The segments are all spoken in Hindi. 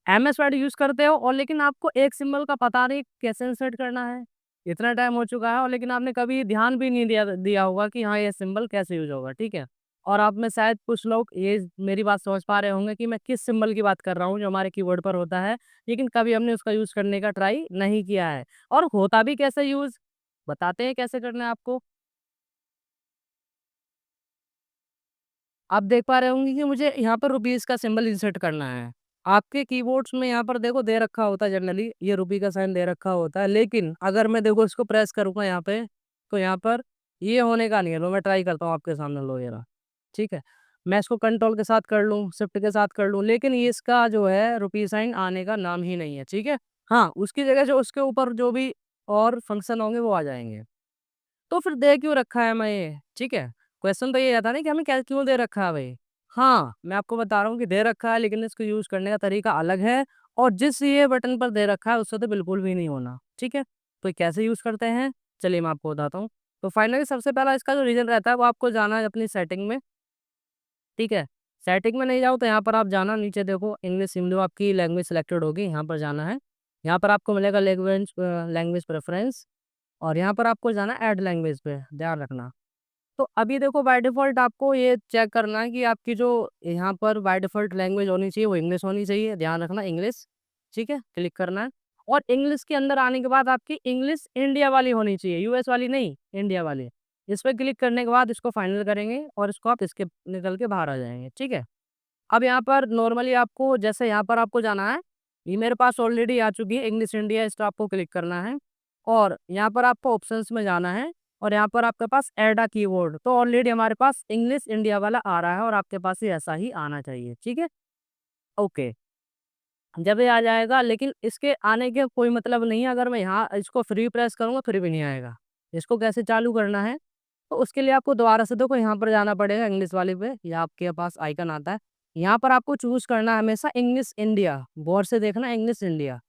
MS वर्ड यूज़ करते हो और लेकिन आपको एक सिंबल का पता नहीं कैसे इंसर्ट करना है। इतना टाइम हो चुका है और लेकिन आपने कभी ध्यान भी नहीं दिया दिया होगा कि हाँ, ये सिंबल कैसे यूज़ होगा, ठीक है? और आप में शायद कुछ लोग ये मेरी बात समझ पा रहे होंगे कि मैं किस सिंबल की बात कर रहा हूँ, जो हमारे कीबोर्ड पर होता है, लेकिन कभी हमने उसका यूज़ करने का ट्राई नहीं किया है। और होता भी कैसे यूज़, बताते हैं कैसे करना है आपको। आप देख पा रहे होंगे कि मुझे यहाँ पर रुपीज़ का सिंबल इंसर्ट करना है। आपके कीबोर्ड्स में यहाँ पर देखो दे रखा होता है जनरली, ये रुपी का साइन दे रखा होता है, लेकिन अगर मैं देखो इसको प्रेस करूँगा यहाँ पे, तो यहाँ पर ये होने का नहीं है। लो मैं ट्राई करता हूँ आपके सामने, लो ये रहा, ठीक है। मैं इसको कंट्रोल के साथ कर लूँ, शिफ्ट के साथ कर लूँ, लेकिन ये इसका जो है रुपी साइन आने का नाम ही नहीं है, ठीक है। हाँ, उसकी जगह जो उसके ऊपर जो भी और फंक्शन होंगे वो आ जाएँगे। तो फिर दे क्यों रखा है हमें ये? ठीक है। क्वेश्चन तो ये आता है ना कि हमें क्या क्यों दे रखा है भाई? हाँ, मैं आपको बता रहा हूँ कि दे रखा है लेकिन इसको यूज़ करने का तरीका अलग है और जिस ये बटन पर दे रखा है उससे तो बिल्कुल भी नहीं होना, ठीक है? तो ये कैसे यूज़ करते हैं? चलिए मैं आपको बताता हूँ। तो फाइनली सबसे पहला इसका जो रीज़न रहता है वो आपको जाना है अपनी सेटिंग में, ठीक है? सेटिंग में नहीं जाओ तो यहाँ पर आप जाना, नीचे देखो इंग्लिश हिंदू आपकी लैंग्वेज सिलेक्टेड होगी, यहाँ पर जाना है। यहाँ पर आपको मिलेगा लैंग्वेज प्रेफ़रेंस और यहाँ पर आपको जाना है ऐड लैंग्वेज पे, ध्यान रखना। तो अभी देखो बाय डिफ़ॉल्ट आपको ये चेक करना है कि आपकी जो यहाँ पर बाय डिफ़ॉल्ट लैंग्वेज होनी चाहिए वो इंग्लिश होनी चाहिए, ध्यान रखना इंग्लिश, ठीक है? क्लिक करना है और इंग्लिश के अंदर आने के बाद आपकी इंग्लिश इंडिया वाली होनी चाहिए, यूएस वाली नहीं, इंडिया वाली। इस पे क्लिक करने के बाद इसको फाइनल करेंगे और इसको आप इसके निकल के बाहर आ जाएँगे, ठीक है? अब यहाँ पर नॉर्मली आपको जैसे यहाँ पर आपको जाना है, ये मेरे पास ऑलरेडी आ चुकी है इंग्लिश इंडिया, इस पे आपको क्लिक करना है और यहाँ पर आपको ऑप्शंस में जाना है और यहाँ पर आपके पास ऐड अ कीवर्ड, तो ऑलरेडी हमारे पास इंग्लिश इंडिया वाला आ रहा है और आपके पास भी ऐसा ही आना चाहिए, ठीक है? ओके। जब ये आ जाएगा लेकिन इसके आने के कोई मतलब नहीं है, अगर मैं यहाँ इसको फ्री प्रेस करूँगा फिर भी नहीं आएगा। इसको कैसे चालू करना है? तो उसके लिए आपको दोबारा से देखो यहाँ पर जाना पड़ेगा इंग्लिश वाले पे, या आपके पास आइकन आता है। यहाँ पर आपको चूज़ करना है हमेशा इंग्लिश इंडिया, गौर से देखना इंग्लिश इंडिया।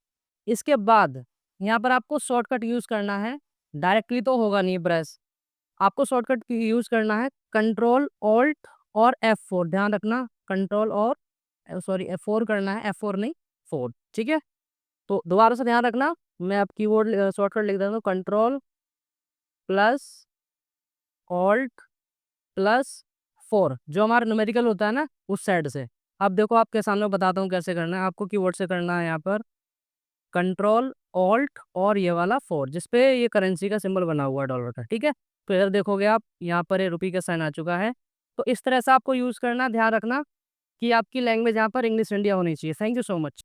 इसके बाद यहाँ पर आपको शॉर्टकट यूज़ करना है, डायरेक्टली तो होगा नहीं प्रेस। आपको शॉर्टकट की यूज़ करना है कंट्रोल ऑल्ट और F4, ध्यान रखना कंट्रोल और सॉरी F4 करना है, F4 नहीं 4, ठीक है? तो दोबारा से ध्यान रखना, मैं अब कीबोर्ड शॉर्टकट लिख देता हूँ कंट्रोल प्लस ऑल्ट प्लस 4 जो हमारा न्यूमेरिकल होता है ना, उस साइड से। अब देखो आपके सामने बताता हूँ कैसे करना है, आपको कीबोर्ड से करना है यहाँ पर कंट्रोल ऑल्ट और ये वाला 4 जिसपे ये करेंसी का सिंबल बना हुआ है डॉलर का, ठीक है? तो इधर देखोगे आप, यहाँ पर ये रुपये का साइन आ चुका है। तो इस तरह से आपको यूज़ करना, ध्यान रखना कि आपकी लैंग्वेज यहाँ पर इंग्लिश इंडिया होनी चाहिए। Thank you so much.